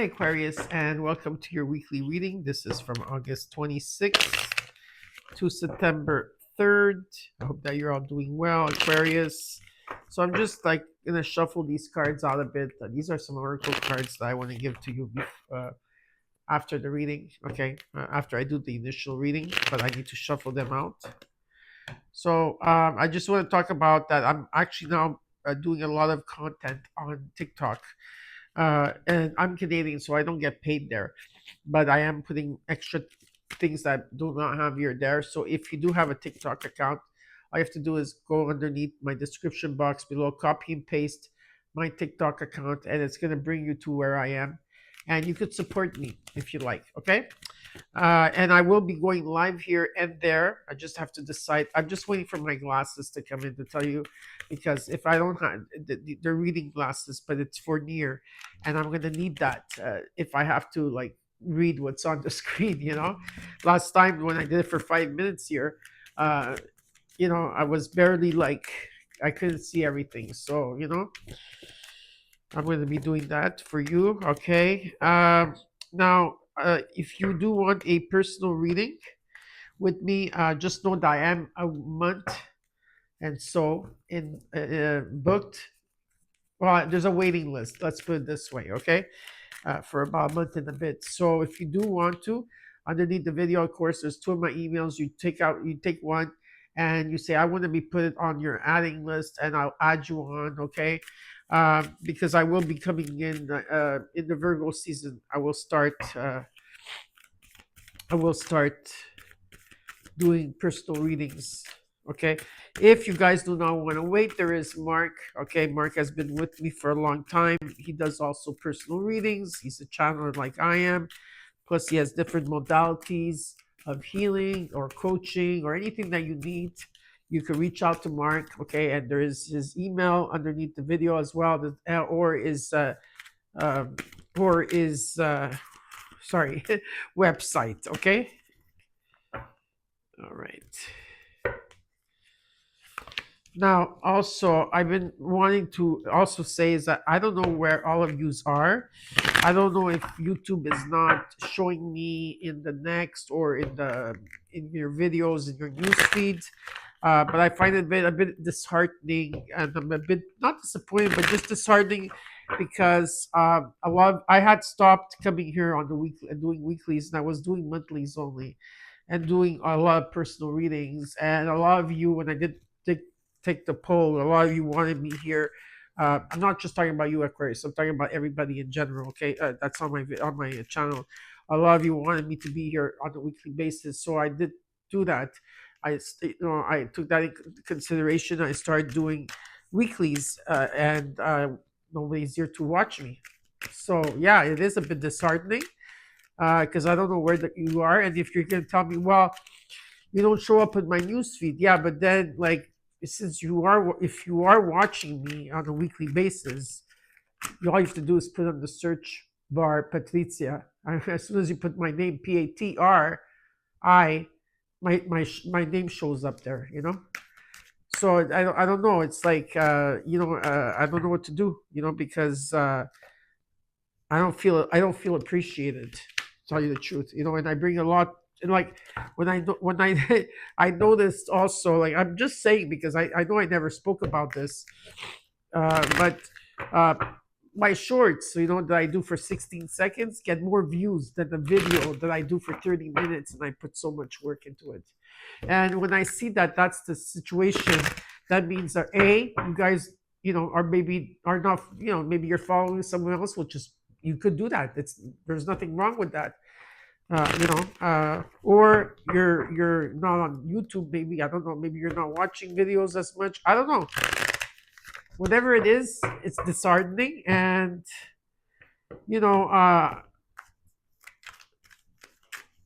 Hi, Aquarius, and welcome to your weekly reading. This is from August 26th to September 3rd. I hope that you're all doing well, Aquarius. So I'm just like gonna shuffle these cards out a bit. These are some oracle cards that I want to give to you after the reading. Okay, after I do the initial reading, but I need to shuffle them out. So I just want to talk about that. I'm actually now doing a lot of content on TikTok. And I'm Canadian, so I don't get paid there, but I am putting extra things that do not have here there. So if you do have a TikTok account, all you have to do is go underneath my description box below, copy and paste my TikTok account, and it's going to bring you to where I am. And you could support me if you like, okay? And I will be going live here and there. I just have to decide. I'm just waiting for my glasses to come in to tell you, because if I don't have, they're reading glasses, but it's for near, and I'm gonna need that if I have to like read what's on the screen. Last time when I did it for 5 minutes here, uh, I was barely like I couldn't see everything. So I'm going to be doing that for you. Okay. Now, if you do want a personal reading with me, just know that I am a month and so in booked. Well, there's a waiting list. Let's put it this way, okay? For about a month and a bit. So if you do want to, underneath the video, of course, there's two of my emails. You take one, and you say I want to be put on your adding list, and I'll add you on, okay? Because I will be coming in the Virgo season. I will start doing personal readings. Okay, if you guys do not want to wait, there is Mark. Okay, Mark has been with me for a long time. He does also personal readings. He's a channeler like I am. Plus, he has different modalities of healing or coaching or anything that you need. You can reach out to Mark. Okay, and there is his email underneath the video as well, or is sorry, website. Okay. All right. Now, also, I've been wanting to also say is that I don't know where all of yous are. I don't know if YouTube is not showing me in the next or in your videos in your news feeds. But I find it a bit disheartening, and I'm a bit not disappointed, but just disheartening because I had stopped coming here on the weekly and doing weeklies, and I was doing monthlies only, and doing a lot of personal readings. And a lot of you, when I did take the poll, a lot of you wanted me here. I'm not just talking about you, Aquarius. I'm talking about everybody in general. Okay, that's on my channel. A lot of you wanted me to be here on a weekly basis, so I did do that. I took that into consideration. I started doing weeklies, and nobody's here to watch me. So yeah, it is a bit disheartening because I don't know where you are, and if you're gonna tell me, well, you don't show up in my news feed, yeah, but then like since if you are watching me on a weekly basis, all you have to do is put on the search bar Patrizia. As soon as you put my name Patri, my name shows up there. So I don't know. It's like I don't know what to do. Because I don't feel appreciated. To tell you the truth, and I bring a lot. And like when I I noticed also, like I'm just saying because I know I never spoke about this, but my shorts, that I do for 16 seconds get more views than the video that I do for 30 minutes, and I put so much work into it. And when I see that that's the situation, that means that you guys, are not, maybe you're following someone else, which is you could do that. There's nothing wrong with that. Or you're not on YouTube. Maybe I don't know. Maybe you're not watching videos as much. I don't know. Whatever it is, it's disheartening, and I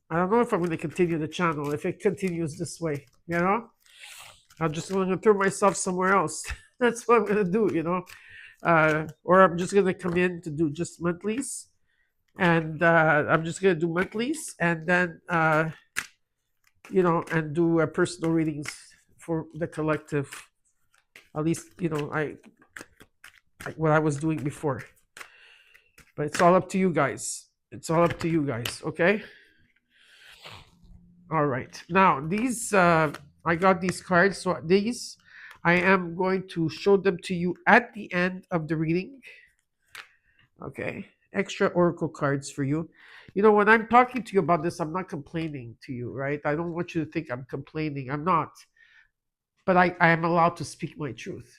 don't know if I'm going to continue the channel if it continues this way. I'm just going to throw myself somewhere else. That's what I'm going to do. Or I'm just going to come in to do just monthlies. And I'm just gonna do monthlies, and then and do personal readings for the collective. At least I what I was doing before. But it's all up to you guys. It's all up to you guys. Okay. All right. Now these I got these cards. So these I am going to show them to you at the end of the reading. Okay. Extra oracle cards for you. You know, when I'm talking to you about this, I'm not complaining to you, right? I don't want you to think I'm complaining. I'm not. But I am allowed to speak my truth.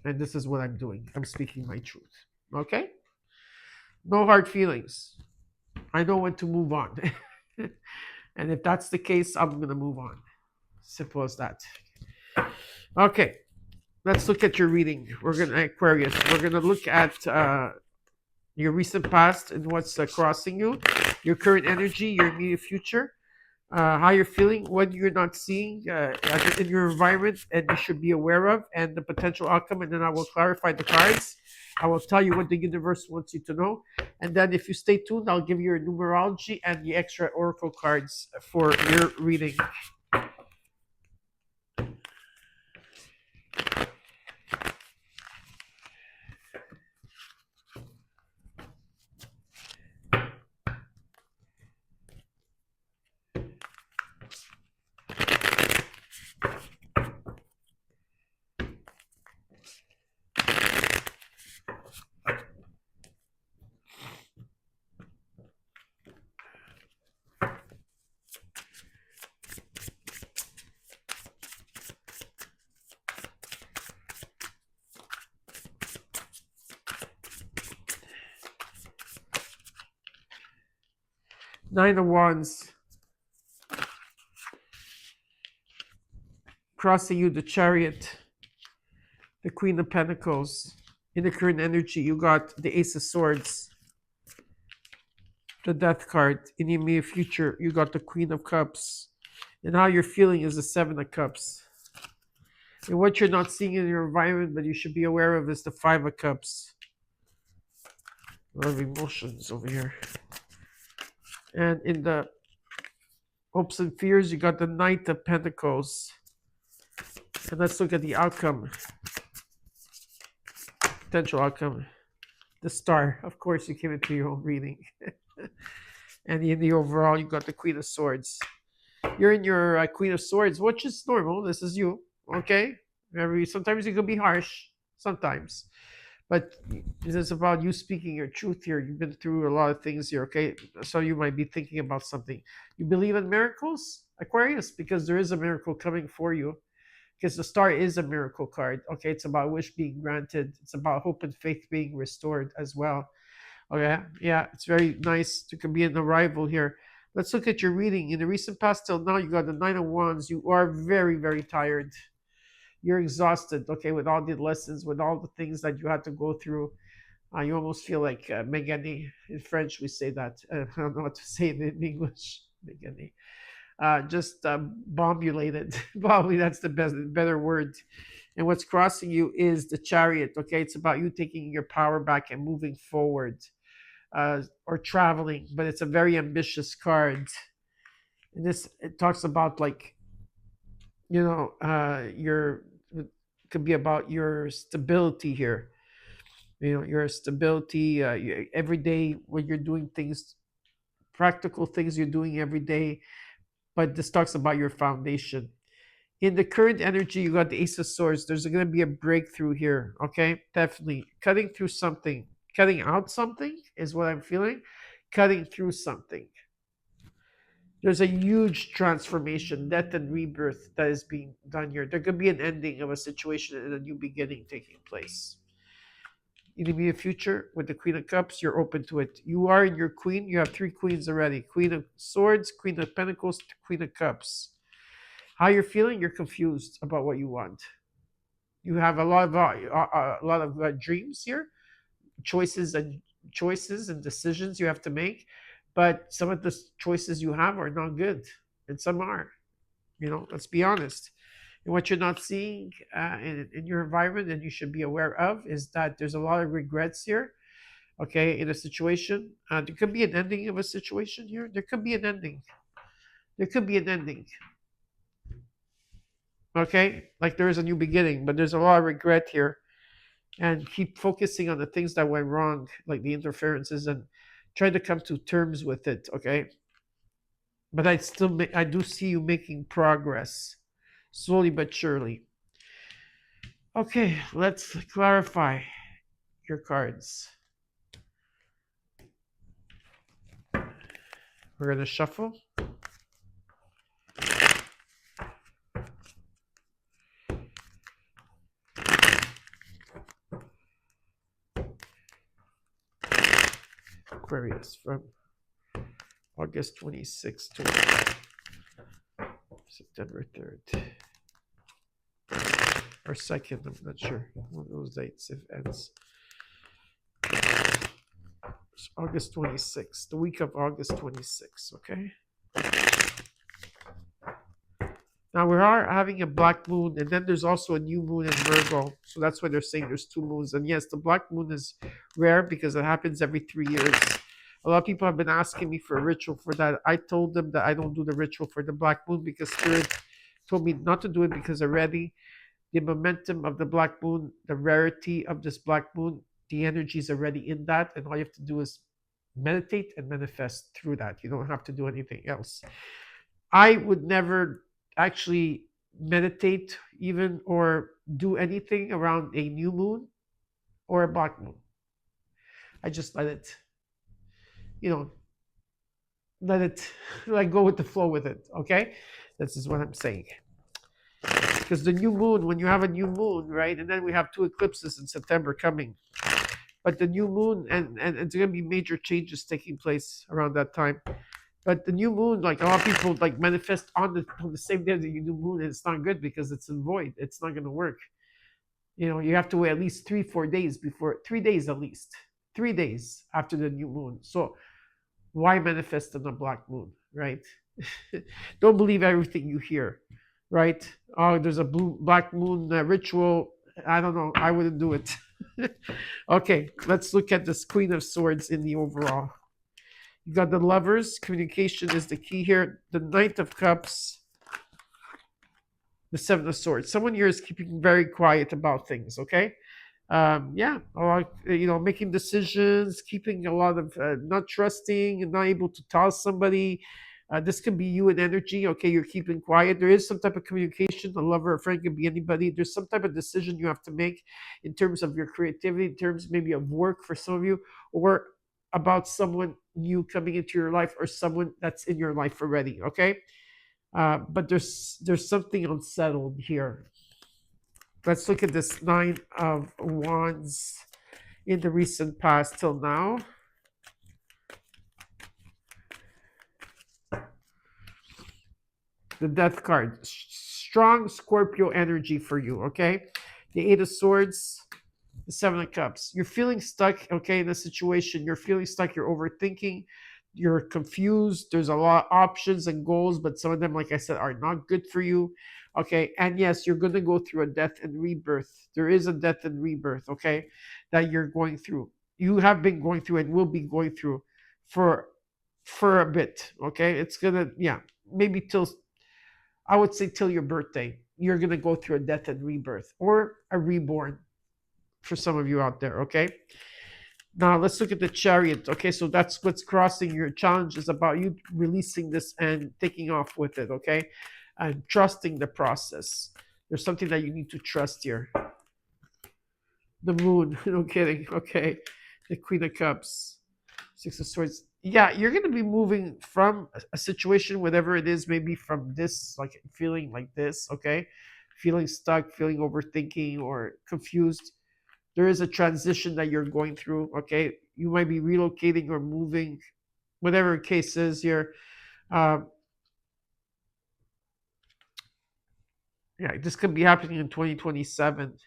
And this is what I'm doing. I'm speaking my truth. Okay? No hard feelings. I know when to move on. And if that's the case, I'm going to move on. Simple as that. Okay. Let's look at your reading. We're going to, Aquarius, we're going to look at your recent past and what's crossing you, your current energy, your immediate future, how you're feeling, what you're not seeing in your environment and you should be aware of, and the potential outcome. And then I will clarify the cards. I will tell you what the universe wants you to know. And then if you stay tuned, I'll give you your numerology and the extra oracle cards for your reading. Nine of Wands. Crossing you, the Chariot, the Queen of Pentacles. In the current energy, you got the Ace of Swords, the Death card. In the immediate future, you got the Queen of Cups. And how you're feeling is the Seven of Cups. And what you're not seeing in your environment, but you should be aware of, is the Five of Cups. A lot of emotions over here. And in the hopes and fears, you got the Knight of Pentacles. And let's look at the outcome. Potential outcome. The Star. Of course, you came into your own reading. And in the overall, you got the Queen of Swords. You're in your Queen of Swords, which is normal. This is you. Okay? Sometimes you can be harsh. Sometimes. But it's about you speaking your truth here. You've been through a lot of things here, okay? So you might be thinking about something. You believe in miracles, Aquarius? Because there is a miracle coming for you. Because the Star is a miracle card. Okay, it's about wish being granted. It's about hope and faith being restored as well. Okay, yeah, it's very nice to be an arrival here. Let's look at your reading. In the recent past till now, you got the Nine of Wands. You are very, very tired. You're exhausted, okay, with all the lessons, with all the things that you had to go through. You almost feel like Megani. In French, we say that. I don't know what to say in English. Megani. Just bombulated. Probably that's the better word. And what's crossing you is the Chariot, okay? It's about you taking your power back and moving forward or traveling, but it's a very ambitious card. And it talks about like, it could be about your stability here. Your stability every day when you're doing things, practical things you're doing every day. But this talks about your foundation. In the current energy, you got the Ace of Swords. There's going to be a breakthrough here. Okay, definitely cutting through something, cutting out something is what I'm feeling. Cutting through something. There's a huge transformation, death and rebirth that is being done here. There could be an ending of a situation and a new beginning taking place. In the immediate future, with the Queen of Cups, you're open to it. You are in your Queen. You have three Queens already. Queen of Swords, Queen of Pentacles, Queen of Cups. How you're feeling? You're confused about what you want. You have a lot of dreams here, choices and decisions you have to make. But some of the choices you have are not good, and some are. Let's be honest. And what you're not seeing in your environment and you should be aware of is that there's a lot of regrets here, okay, in a situation. There could be an ending of a situation here. There could be an ending. There could be an ending. Okay? Like there is a new beginning, but there's a lot of regret here. and keep focusing on the things that went wrong, like the interferences, and try to come to terms with it. Okay, but I do see you making progress, slowly but surely. Okay, let's clarify your cards. We're gonna shuffle. Aquarius from August 26th to September 3rd. Or 2nd, I'm not sure. One of those dates it ends. It's August 26th, the week of August 26th, okay? Now we are having a black moon, and then there's also a new moon in Virgo. So that's why they're saying there's two moons. And yes, the black moon is rare because it happens every 3 years. A lot of people have been asking me for a ritual for that. I told them that I don't do the ritual for the black moon because Spirit told me not to do it because already the momentum of the black moon, the rarity of this black moon, the energy is already in that. And all you have to do is meditate and manifest through that. You don't have to do anything else. I would never actually meditate even or do anything around a new moon or a black moon. I just let it, you know, let it like go with the flow with it. Okay, this is what I'm saying. Because the new moon, when you have a new moon, right, and then we have two eclipses in September coming, but the new moon and it's going to be major changes taking place around that time. But the new moon, like a lot of people like manifest on the same day of the new moon, and it's not good because it's in void. It's not going to work. You know, you have to wait at least 3 4 days before 3 days at least 3 days after the new moon. So why manifest on a black moon, right? Don't believe everything you hear, right? Oh, there's a black moon ritual. I don't know. I wouldn't do it. Okay, let's look at this Queen of Swords in the overall. You got the Lovers. Communication is the key here. The Knight of Cups. The Seven of Swords. Someone here is keeping very quiet about things. Okay. Yeah, or making decisions, keeping a lot of not trusting and not able to tell somebody. This can be you in energy. Okay, you're keeping quiet. There is some type of communication. A lover, a friend, can be anybody. There's some type of decision you have to make in terms of your creativity, in terms maybe of work for some of you, or about someone new coming into your life, or someone that's in your life already. Okay, but there's something unsettled here. Let's look at this Nine of Wands in the recent past till now. The Death card. Strong Scorpio energy for you, okay? The Eight of Swords, the Seven of Cups. You're feeling stuck, okay, in a situation. You're feeling stuck. You're overthinking. You're confused. There's a lot of options and goals, but some of them, like I said, are not good for you. Okay. And yes, you're going to go through a death and rebirth. There is a death and rebirth, okay, that you're going through. You have been going through and will be going through for a bit. Okay. It's gonna, yeah, maybe till, I would say till your birthday. You're gonna go through a death and rebirth or a reborn for some of you out there, okay? Now let's look at the Chariot. Okay, so that's what's crossing your challenge is about you releasing this and taking off with it, okay? And trusting the process. There's something that you need to trust here. The Moon, no kidding, okay? The Queen of Cups, Six of Swords. Yeah, you're going to be moving from a situation, whatever it is, maybe from this, like feeling like this, okay? Feeling stuck, feeling overthinking or confused. There is a transition that you're going through, okay? You might be relocating or moving, whatever the case is here. Yeah, this could be happening in 2027.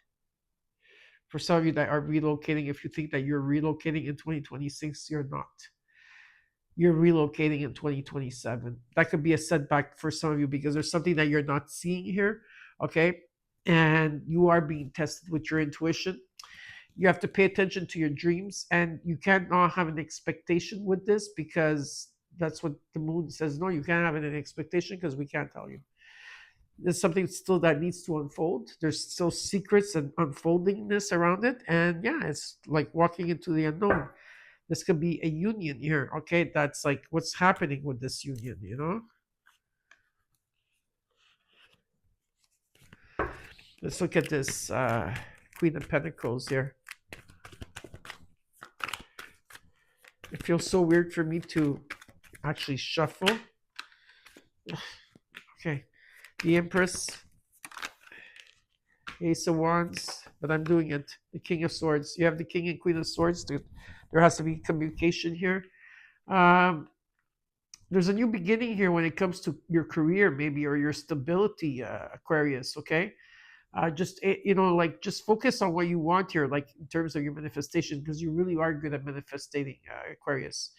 For some of you that are relocating, if you think that you're relocating in 2026, you're not. You're relocating in 2027. That could be a setback for some of you because there's something that you're not seeing here, okay? And you are being tested with your intuition. You have to pay attention to your dreams, and you cannot have an expectation with this because that's what the moon says. No, you can't have an expectation because we can't tell you. There's something still that needs to unfold. There's still secrets and unfoldingness around it. And yeah, it's like walking into the unknown. This could be a union here. Okay. That's like what's happening with this union, you know? Let's look at this Queen of Pentacles here. It feels so weird for me to actually shuffle. Okay. The Empress, Ace of Wands, but I'm doing it. The King of Swords. You have the King and Queen of Swords. There has to be communication here. Um, there's a new beginning here when it comes to your career, maybe, or your stability, Aquarius. Okay. Just like just focus on what you want here, like in terms of your manifestation, because you really are good at manifesting, Aquarius.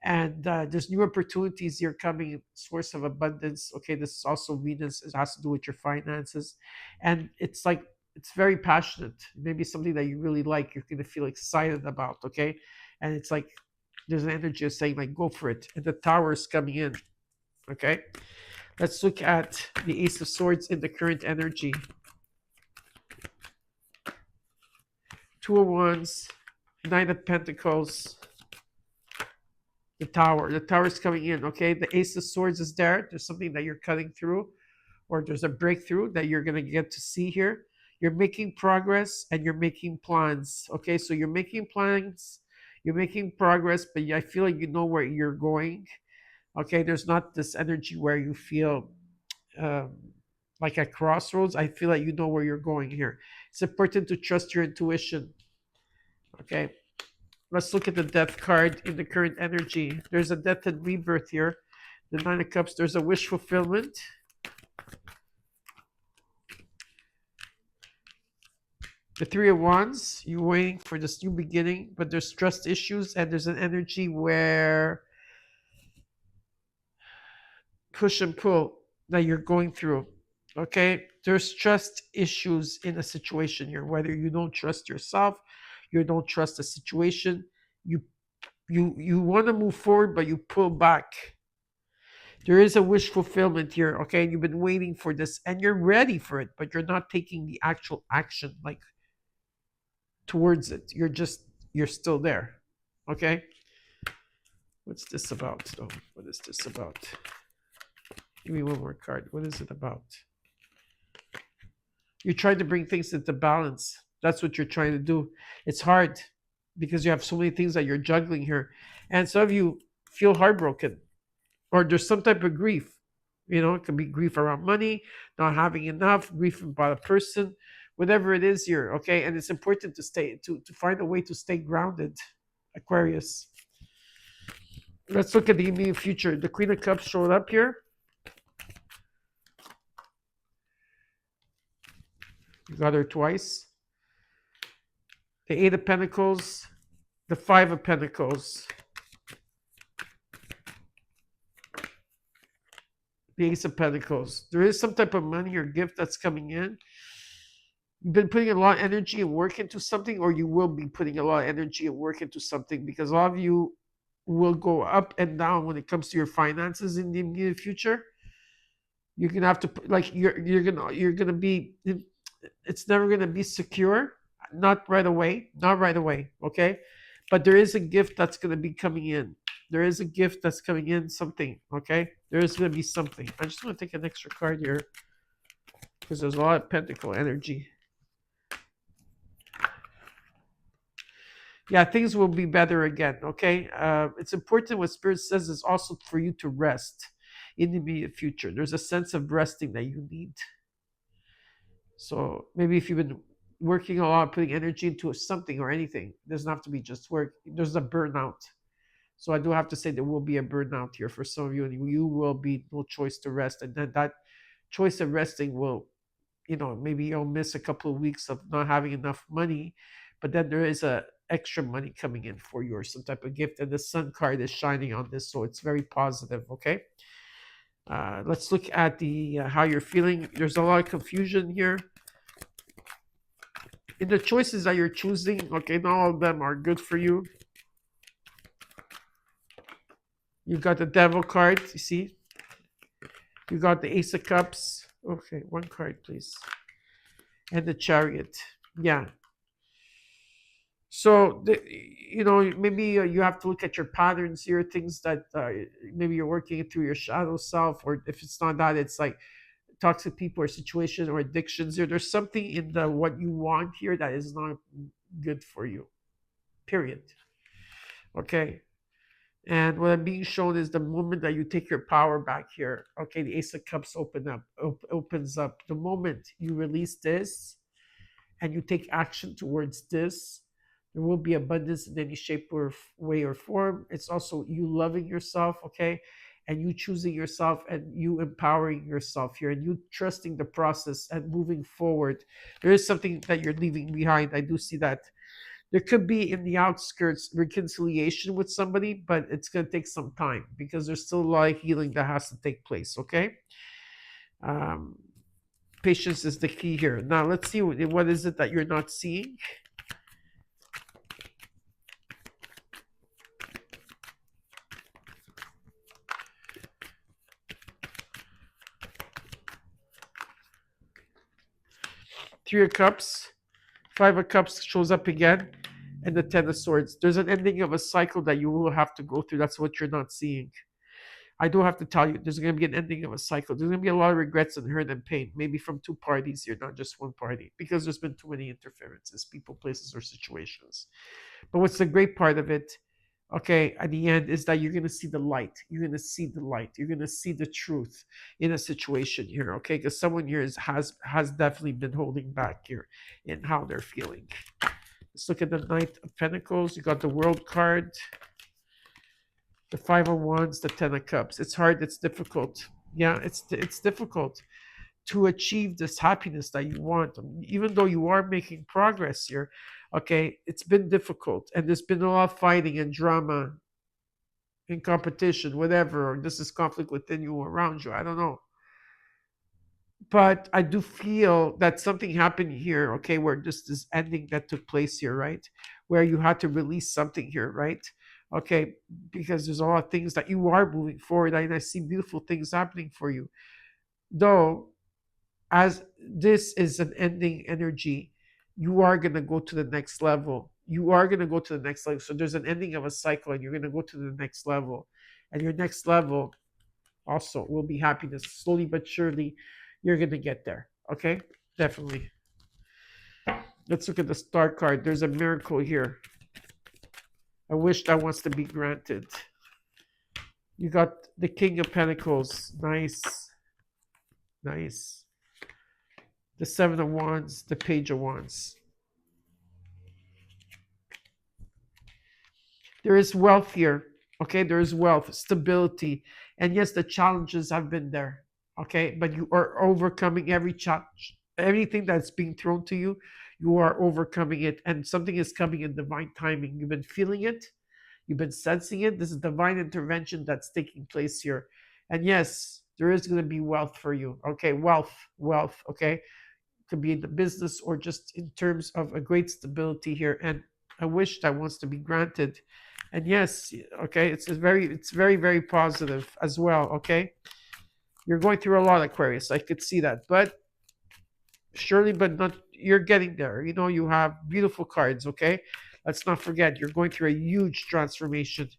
And there's new opportunities here coming, source of abundance. Okay, this is also Venus. It has to do with your finances, and it's like it's very passionate. Maybe something that you really like. You're gonna feel excited about. Okay, and it's like there's an energy of saying like go for it. And the Tower is coming in. Okay, let's look at the Ace of Swords in the current energy. Two of Wands, Knight of Pentacles, the Tower. The Tower is coming in, okay? The Ace of Swords is there. There's something that you're cutting through, or there's a breakthrough that you're going to get to see here. You're making progress and you're making plans, okay? So you're making plans, you're making progress, but I feel like you know where you're going, okay? There's not this energy where you feel um, like at crossroads. I feel like you know where you're going here. It's important to trust your intuition, okay? Let's look at the Death card in the current energy. There's a death and rebirth here. The Nine of Cups, there's a wish fulfillment. The Three of Wands, you're waiting for this new beginning, but there's trust issues, and there's an energy where push and pull that you're going through. Okay, there's trust issues in a situation here, whether you don't trust yourself, you don't trust the situation, you you want to move forward, but you pull back. There is a wish fulfillment here, okay? And you've been waiting for this and you're ready for it, but you're not taking the actual action like towards it. You're still there. Okay? What's this about though? What is this about? Give me one more card. What is it about? You're trying to bring things into balance. That's what you're trying to do. It's hard because you have so many things that you're juggling here. And some of you feel heartbroken, or there's some type of grief. You know, it can be grief around money, not having enough, grief about a person, whatever it is here. Okay, and it's important to to find a way to stay grounded, Aquarius. Let's look at the immediate future. The Queen of Cups showed up here. You got her twice. The Eight of Pentacles, the Five of Pentacles, the Ace of Pentacles. There is some type of money or gift that's coming in. You've been putting a lot of energy and work into something, or you will be putting a lot of energy and work into something, because a lot of you will go up and down when it comes to your finances in the immediate future. You're gonna have to like you're gonna be. It's never gonna be secure. Not right away. Not right away. Okay, but there is a gift that's gonna be coming in. There is a gift that's coming in. Something. Okay, there is gonna be something. I just want to take an extra card here because there's a lot of pentacle energy. Yeah, things will be better again. Okay, it's important. What Spirit says is also for you to rest in the immediate future. There's a sense of resting that you need. So maybe if you've been working a lot, putting energy into something or anything, it doesn't have to be just work. There's a burnout. So I do have to say there will be a burnout here for some of you, and you will be no choice to rest. And then that choice of resting will, maybe you'll miss a couple of weeks of not having enough money, but then there is a extra money coming in for you or some type of gift, and the Sun card is shining on this, so it's very positive. Okay, let's look at the how you're feeling. There's a lot of confusion here in the choices that you're choosing. Okay, not all of them are good for you. You got the Devil card, you see. You got the Ace of Cups. Okay, one card, please. And the Chariot. Yeah. So, maybe you have to look at your patterns here, things that maybe you're working through your shadow self, or if it's not that, it's like toxic people or situation or addictions. There's something in the what you want here that is not good for you. Period. Okay. And what I'm being shown is the moment that you take your power back here. Okay, the Ace of Cups opens up. The moment you release this and you take action towards this, there will be abundance in any shape or way or form. It's also you loving yourself, okay, and you choosing yourself and you empowering yourself here and you trusting the process and moving forward. There is something that you're leaving behind. I do see that. There could be in the outskirts reconciliation with somebody, but it's going to take some time because there's still a lot of healing that has to take place, okay? Um, Patience is the key here. Now, let's see what is it that you're not seeing. Three of Cups, Five of Cups shows up again, and the Ten of Swords. There's an ending of a cycle that you will have to go through. That's what you're not seeing. I do have to tell you, there's going to be an ending of a cycle. There's going to be a lot of regrets and hurt and pain, maybe from two parties here, not just one party, because there's been too many interferences, people, places, or situations. But what's the great part of it, okay, at the end, is that you're going to see the light. You're going to see the light. You're going to see the truth in a situation here, okay? Because someone here has definitely been holding back here in how they're feeling. Let's look at the Knight of Pentacles. You got the World card, the Five of Wands, the Ten of Cups. It's hard. It's difficult. Yeah, it's difficult to achieve this happiness that you want, even though you are making progress here. Okay, it's been difficult, and there's been a lot of fighting and drama and competition, whatever. Or this is conflict within you or around you. I don't know. But I do feel that something happened here, okay, where this ending that took place here, right? Where you had to release something here, right? Okay, because there's a lot of things that you are moving forward, and I see beautiful things happening for you. Though, as this is an ending energy, you are going to go to the next level. You are going to go to the next level. So there's an ending of a cycle, and you're going to go to the next level. And your next level also will be happiness. Slowly but surely, you're going to get there. Okay? Definitely. Let's look at the star card. There's a miracle here. A wish that wants to be granted. You got the King of Pentacles. Nice. Nice. The Seven of Wands, the Page of Wands. There is wealth here. Okay, there is wealth, stability. And yes, the challenges have been there. Okay, but you are overcoming every challenge. Anything that's being thrown to you, you are overcoming it. And something is coming in divine timing. You've been feeling it, you've been sensing it. This is divine intervention that's taking place here. And yes, there is going to be wealth for you. Okay, wealth. Okay, could be in the business or just in terms of a great stability here and a wish that wants to be granted. And yes, okay, it's very, very positive as well. Okay, you're going through a lot, Aquarius. I could see that, but surely, but not, you're getting there. You have beautiful cards. Okay, let's not forget you're going through a huge transformation.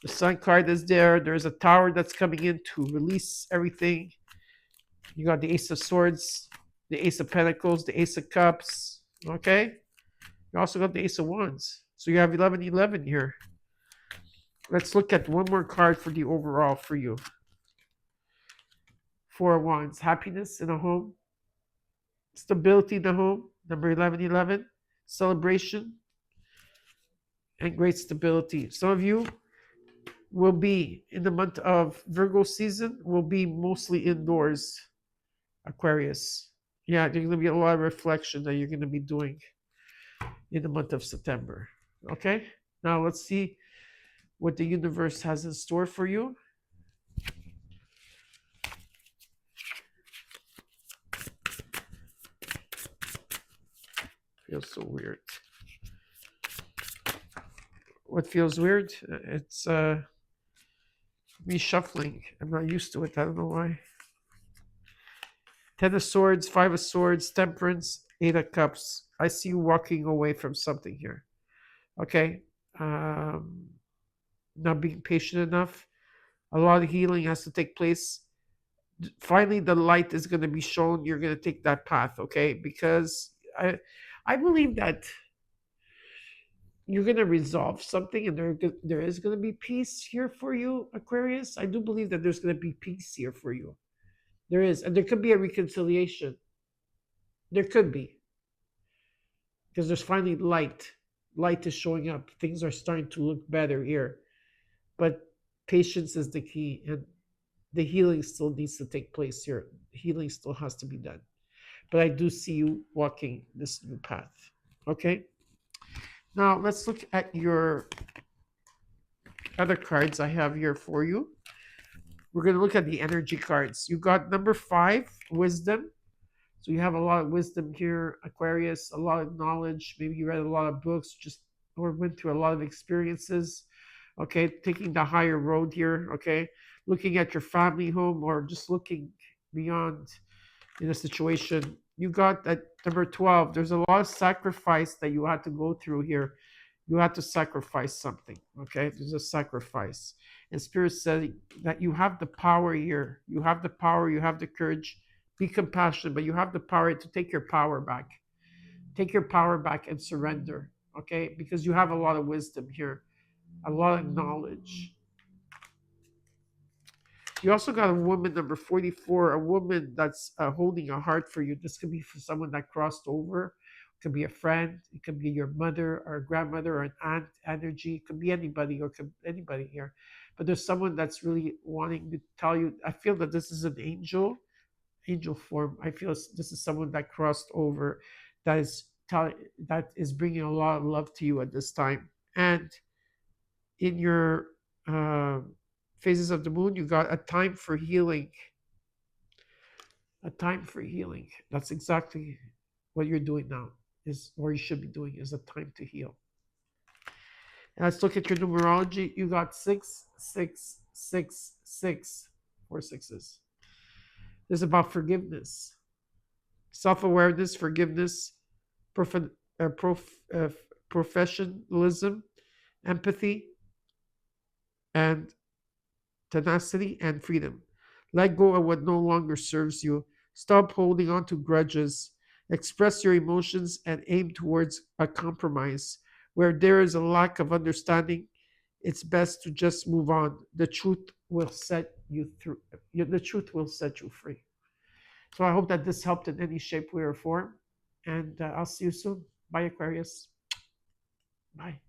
The Sun card is there. There's a Tower that's coming in to release everything. You got the Ace of Swords, the Ace of Pentacles, the Ace of Cups. Okay, you also got the Ace of Wands. So you have 11-11 here. Let's look at one more card for the overall for you. Four of Wands. Happiness in a home. Stability in the home. Number 11-11. Celebration. And great stability. Some of you will be, in the month of Virgo season, will be mostly indoors, Aquarius. Yeah, there's going to be a lot of reflection that you're going to be doing in the month of September. Okay? Now let's see what the universe has in store for you. Feels so weird. What feels weird? It's me shuffling. I'm not used to it. I don't know why. Ten of Swords, Five of Swords, Temperance, Eight of Cups. I see you walking away from something here. Okay. Um, Not being patient enough. A lot of healing has to take place. Finally, the light is going to be shown. You're going to take that path, okay? Because I believe that you're going to resolve something, and there is going to be peace here for you, Aquarius. I do believe that there's going to be peace here for you. There is, and there could be a reconciliation. There could be, because there's finally light. Light is showing up. Things are starting to look better here, but patience is the key, and the healing still needs to take place here. Healing still has to be done. But I do see you walking this new path. Okay. Now let's look at your other cards I have here for you. We're going to look at the energy cards. You got number 5, wisdom. So you have a lot of wisdom here, Aquarius, a lot of knowledge. Maybe you read a lot of books, just or went through a lot of experiences. Okay, taking the higher road here. Okay, looking at your family home or just looking beyond in a situation. You got at number 12. There's a lot of sacrifice that you had to go through here. You had to sacrifice something. Okay, there's a sacrifice. And Spirit said that you have the power here. You have the power, you have the courage. Be compassionate, but you have the power to take your power back. Take your power back and surrender. Okay, because you have a lot of wisdom here, a lot of knowledge. You also got a woman, number 44, a woman that's holding a heart for you. This could be for someone that crossed over. It could be a friend. It could be your mother or a grandmother or an aunt energy. It could be anybody or could anybody here. But there's someone that's really wanting to tell you. I feel that this is an angel form. I feel this is someone that crossed over, that is that is bringing a lot of love to you at this time. And in your uh, phases of the moon, you got a time for healing. A time for healing. That's exactly what you're doing now, is or you should be doing, is a time to heal. And let's look at your numerology. You got 6, 6, 6, 6, 4 6s. This is about forgiveness, self-awareness, forgiveness, prof- professionalism, empathy, and tenacity and freedom. Let go of what no longer serves you. Stop holding on to grudges. Express your emotions and aim towards a compromise. Where there is a lack of understanding, it's best to just move on. The truth will set you through. The truth will set you free. So I hope that this helped in any shape, way, or form. And I'll see you soon. Bye, Aquarius. Bye.